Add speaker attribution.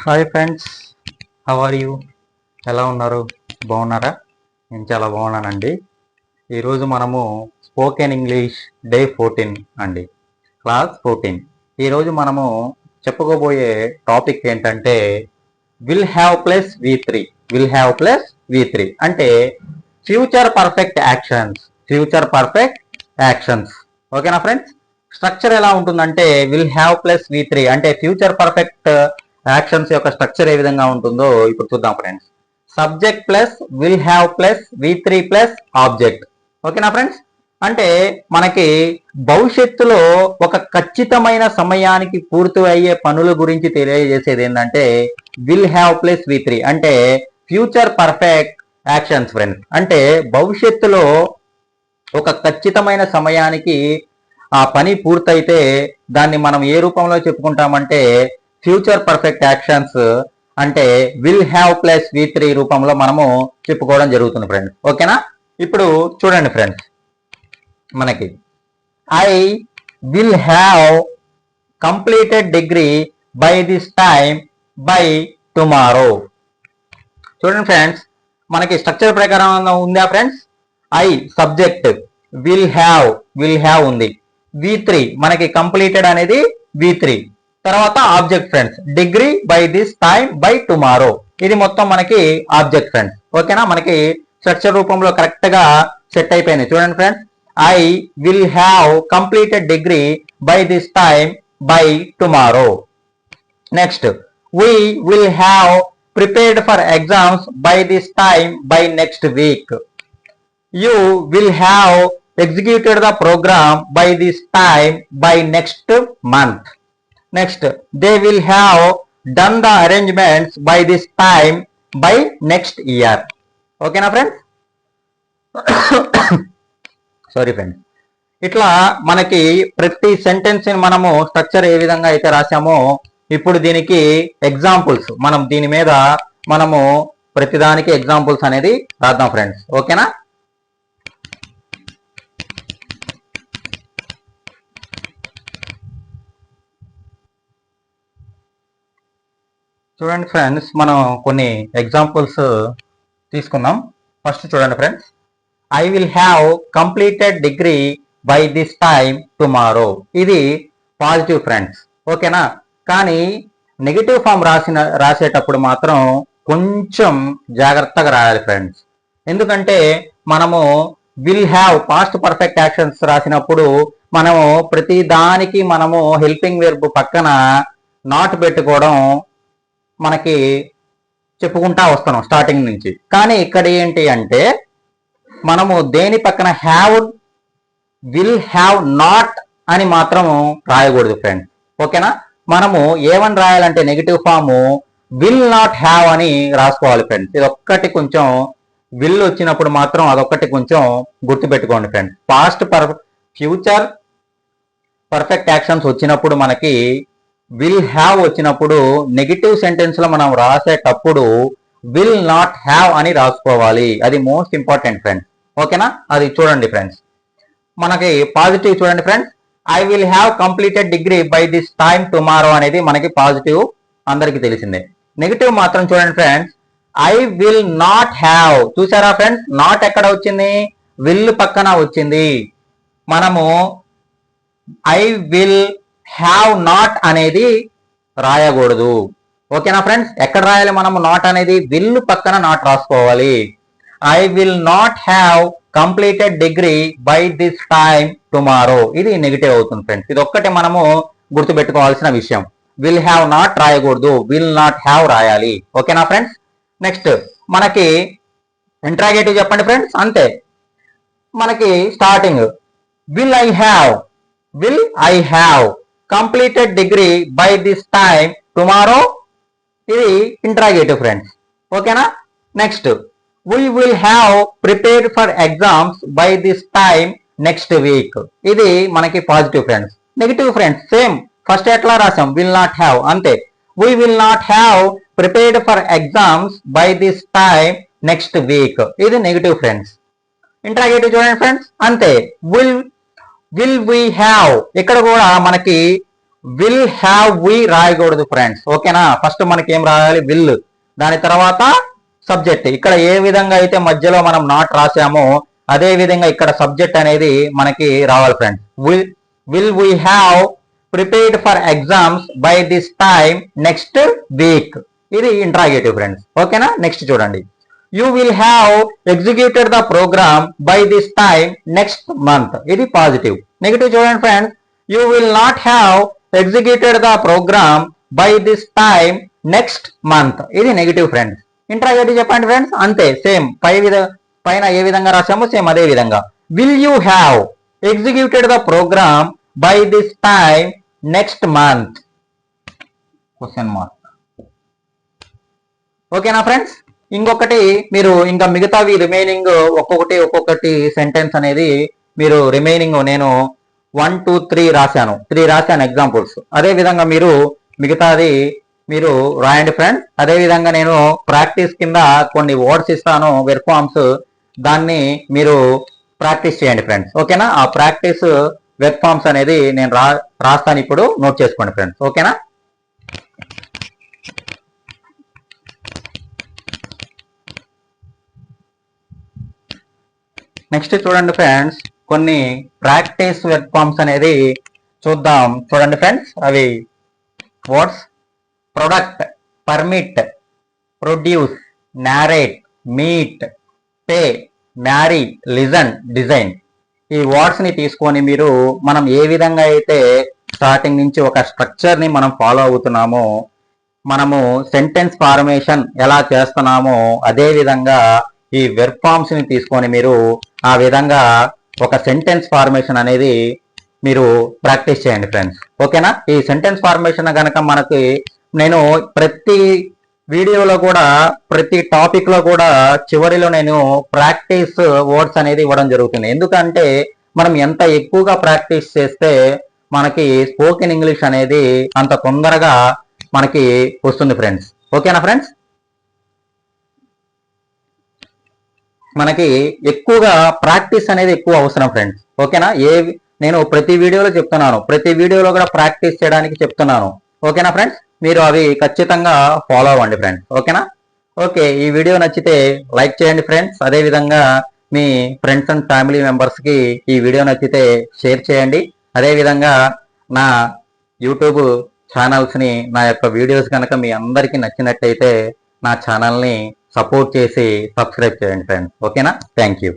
Speaker 1: Hi friends, how are you? ఎలా ఉన్నారు? బాగున్నారా? నేను చాలా బాగున్నానండి. ఈరోజు మనము స్పోకెన్ ఇంగ్లీష్ డే 14 అండి, క్లాస్ 14. ఈరోజు మనము చెప్పుకోబోయే టాపిక్ ఏంటంటే will have plus V3. Will have plus V3 అంటే future perfect actions. Future perfect actions. ఓకేనా ఫ్రెండ్స్? స్ట్రక్చర్ ఎలా ఉంటుందంటే విల్ హ్యావ్ ప్లస్ V3 అంటే ఫ్యూచర్ పర్ఫెక్ట్ యాక్షన్స్ యొక్క స్ట్రక్చర్ ఏ విధంగా ఉంటుందో ఇప్పుడు చూద్దాం friends. Subject plus will have plus V3 plus object. ఓకేనా ఫ్రెండ్స్? అంటే మనకి భవిష్యత్తులో ఒక ఖచ్చితమైన సమయానికి పూర్తి అయ్యే పనుల గురించి తెలియజేసేది ఏంటంటే విల్ హ్యావ్ ప్లస్ V3 అంటే ఫ్యూచర్ పర్ఫెక్ట్ యాక్షన్స్ ఫ్రెండ్స్. అంటే భవిష్యత్తులో ఒక ఖచ్చితమైన సమయానికి ఆ పని పూర్తయితే దాన్ని మనం ఏ రూపంలో చెప్పుకుంటామంటే ఫ్యూచర్ పర్ఫెక్ట్ యాక్షన్స్ అంటే విల్ హ్యావ్ ప్లస్ V3 రూపంలో మనము చెప్పుకోవడం జరుగుతుంది ఫ్రెండ్స్. ఓకేనా? ఇప్పుడు చూడండి ఫ్రెండ్స్, మనకి I will have completed degree by this time by tomorrow. చూడండి ఫ్రెండ్స్, మనకి స్ట్రక్చర్ ప్రకారం ఉందా friends? I subject, will have ఉంది, V3 మనకి కంప్లీటెడ్ అనేది V3, తర్వాత object friends degree by this time by tomorrow. ఇది మొత్తం మనకి ఆబ్జెక్ట్ ఫ్రెండ్స్. ఓకేనా? మనకి స్ట్రక్చర్ రూపంలో కరెక్ట్ గా సెట్ అయిపోయింది. చూడండి friends, I will have completed degree by this time by tomorrow. Next, we will have prepared for exams by this time by next week. You will have executed the program by this time by next month. Next, they will have done the arrangements by this time by next year. ఓకేనా friends? Sorry friends. ఇట్లా మనకి ప్రతి sentence ని మనము structure ఏ విధంగా అయితే రాసామో ఇప్పుడు దీనికి ఎగ్జాంపుల్స్ మనం దీని మీద మనము ప్రతిదానికి ఎగ్జాంపుల్స్ అనేది రాద్దాం ఫ్రెండ్స్. ఓకేనా? చూడండి ఫ్రెండ్స్, మనం కొన్ని ఎగ్జాంపుల్స్ తీసుకుందాం. ఫస్ట్ చూడండి friends, I will have completed degree by this time tomorrow. ఇది పాజిటివ్ ఫ్రెండ్స్. ఓకేనా? కానీ నెగిటివ్ ఫామ్ రాసేటప్పుడు మాత్రం కొంచెం జాగ్రత్తగా రాయాలి ఫ్రెండ్స్. ఎందుకంటే మనము will have past perfect actions రాసినప్పుడు మనము ప్రతి దానికి మనము హెల్పింగ్ వెర్బ్ పక్కన నాట్ పెట్టుకోవడం మనకి చెప్పుకుంటా వస్తున్నాం స్టార్టింగ్ నుంచి. కానీ ఇక్కడ ఏంటి అంటే మనము దేని పక్కన హ్యావ్, విల్ హ్యావ్ నాట్ అని మాత్రము రాయకూడదు ఫ్రెండ్స్. ఓకేనా? మనము ఏమని రాయాలంటే negative form will not have అని రాసుకోవాలి ఫ్రెండ్స్. ఇది ఒక్కటి కొంచెం విల్ వచ్చినప్పుడు మాత్రం అదొక్కటి కొంచెం గుర్తుపెట్టుకోండి ఫ్రెండ్స్. ఫ్యూచర్ పర్ఫెక్ట్ యాక్షన్స్ వచ్చినప్పుడు మనకి విల్ హ్యావ్ వచ్చినప్పుడు నెగిటివ్ సెంటెన్స్ లో మనం రాసేటప్పుడు విల్ నాట్ హ్యావ్ అని రాసుకోవాలి. అది మోస్ట్ ఇంపార్టెంట్ ఫ్రెండ్స్. ఓకేనా? అది చూడండి ఫ్రెండ్స్. మనకి పాజిటివ్ చూడండి friends, I will have completed degree by this time tomorrow అనేది మనకి పాజిటివ్, అందరికి తెలిసిందే. నెగిటివ్ మాత్రం చూడండి friends, I will not have. చూసారా ఫ్రెండ్స్, నాట్ ఎక్కడ వచ్చింది? విల్ పక్కన వచ్చింది. మనము ఐ విల్ హ్యావ్ నాట్ అనేది రాయకూడదు. ఓకేనా ఫ్రెండ్స్? ఎక్కడ రాయాలి మనము నాట్ అనేది? విల్ పక్కన నాట్ రాసుకోవాలి. I will not have completed degree by this time tomorrow. ఇది నెగిటివ్ అవుతుంది ఫ్రెండ్స్. ఇది ఒక్కటి మనము గుర్తుపెట్టుకోవాల్సిన విషయం. విల్ హ్యావ్ నాట్ రాయకూడదు, విల్ నాట్ హ్యావ్ రాయాలి. ఓకేనా ఫ్రెండ్స్? నెక్స్ట్ మనకి ఇంట్రాగేటివ్ చెప్పండి ఫ్రెండ్స్. అంతే, మనకి starting will I have completed degree by this time tomorrow. ఇది ఇంట్రాగేటివ్ ఫ్రెండ్స్. ఓకేనా? Next, we will have prepared for exams by this time next week. ఇది మనకి positive friends. Negative friends same, first ఎట్లా రాసాం? Will not have, అంతే. we will not have prepared for exams by this time next week. ఇది negative friends. Interrogative చూడండి friends, అంతే. Will we have, ఇక్కడ కూడా మనకి విల్ హ్యావ్ వి రాయకూడదు ఫ్రెండ్స్. ఓకేనా? ఫస్ట్ మనకి ఏం రాయాలి? విల్, దాని తర్వాత సబ్జెక్ట్. ఇక్కడ ఏ విధంగా అయితే మధ్యలో మనం నాట్ రాసామో అదే విధంగా ఇక్కడ సబ్జెక్ట్ అనేది మనకి రావాలి friends. Will we have prepared for exams by this time next week. ఇది ఇంట్రాగేటివ్ ఫ్రెండ్స్. ఓకేనా? నెక్స్ట్ చూడండి. You will have executed the program by this time next month. ఇది పాజిటివ్. నెగిటివ్ చూడండి friends. You will not have executed the program by this time next month. ఇది negative friends. Interrogative చెప్పండి friends. అంతే, same పైన ఏ విధంగా రాసామో same అదే విధంగా. Will you have executed the program by this time next month? Question mark. ఓకేనా ఫ్రెండ్స్? ఇంకొకటి మీరు ఇంకా మిగతావి రిమైనింగ్ ఒక్కొక్కటి సెంటెన్స్ అనేది మీరు రిమైనింగ్ నేను 1 2 3 రాశాను, 3 రాశాను ఎగ్జాంపుల్స్. అదే విధంగా మీరు మిగతాది మీరు రాయండి ఫ్రెండ్స్. అదే విధంగా నేను ప్రాక్టీస్ కింద కొన్ని వర్డ్స్ ఇస్తాను, వెర్బ్ ఫార్మ్స్, దాన్ని మీరు ప్రాక్టీస్ చేయండి ఫ్రెండ్స్. ఓకేనా? ఆ ప్రాక్టీస్ వెర్బ్ ఫార్మ్స్ అనేది నేను రాస్తాను, ఇప్పుడు నోట్ చేసుకోండి ఫ్రెండ్స్. ఓకేనా? నెక్స్ట్ చూడండి ఫ్రెండ్స్, కొన్ని ప్రాక్టీస్ వెర్బ్ ఫార్మ్స్ అనేది చూద్దాం. చూడండి ఫ్రెండ్స్, అవి words: product, permit, produce, narrate, meet, pay, marry, listen, design. ఈ వర్డ్స్ ని తీసుకొని మీరు మనం ఏ విధంగా అయితే స్టార్టింగ్ నుంచి ఒక స్ట్రక్చర్ ని మనం ఫాలో అవుతున్నామో, మనము సెంటెన్స్ ఫార్మేషన్ ఎలా చేస్తున్నామో అదే విధంగా ఈ వెర్బ్ ఫార్మ్స్ ని తీసుకొని మీరు ఆ విధంగా ఒక సెంటెన్స్ ఫార్మేషన్ అనేది మీరు ప్రాక్టీస్ చేయండి ఫ్రెండ్స్. ఓకేనా? ఈ సెంటెన్స్ ఫార్మేషన్ కనుక మనకి నేను ప్రతి వీడియోలో కూడా ప్రతి టాపిక్ లో కూడా చివరిలో నేను ప్రాక్టీస్ వర్డ్స్ అనేది ఇవ్వడం జరుగుతుంది. ఎందుకంటే మనం ఎంత ఎక్కువగా ప్రాక్టీస్ చేస్తే మనకి స్పోకెన్ ఇంగ్లీష్ అనేది అంత తొందరగా మనకి వస్తుంది ఫ్రెండ్స్. ఓకేనా ఫ్రెండ్స్? మనకి ఎక్కువగా ప్రాక్టీస్ అనేది ఎక్కువ అవసరం ఫ్రెండ్స్. ఓకేనా? నేను ప్రతి వీడియోలో చెప్తున్నాను, ప్రతి వీడియోలో కూడా ప్రాక్టీస్ చేయడానికి చెప్తున్నాను. ఓకేనా ఫ్రెండ్స్? మీరు అవి ఖచ్చితంగా ఫాలో అవ్వండి ఫ్రెండ్స్. ఓకేనా? ఓకే, ఈ వీడియో నచ్చితే లైక్ చేయండి ఫ్రెండ్స్. అదే విధంగా మీ ఫ్రెండ్స్ అండ్ ఫ్యామిలీ మెంబర్స్ కి ఈ వీడియో నచ్చితే షేర్ చేయండి. అదే విధంగా నా యూట్యూబ్ ఛానల్స్ ని, నా యొక్క వీడియోస్ కనుక మీ అందరికీ నచ్చినట్లయితే నా ఛానల్ని సపోర్ట్ చేసి సబ్స్క్రైబ్ చేయండి ఫ్రెండ్స్. ఓకేనా? Thank you.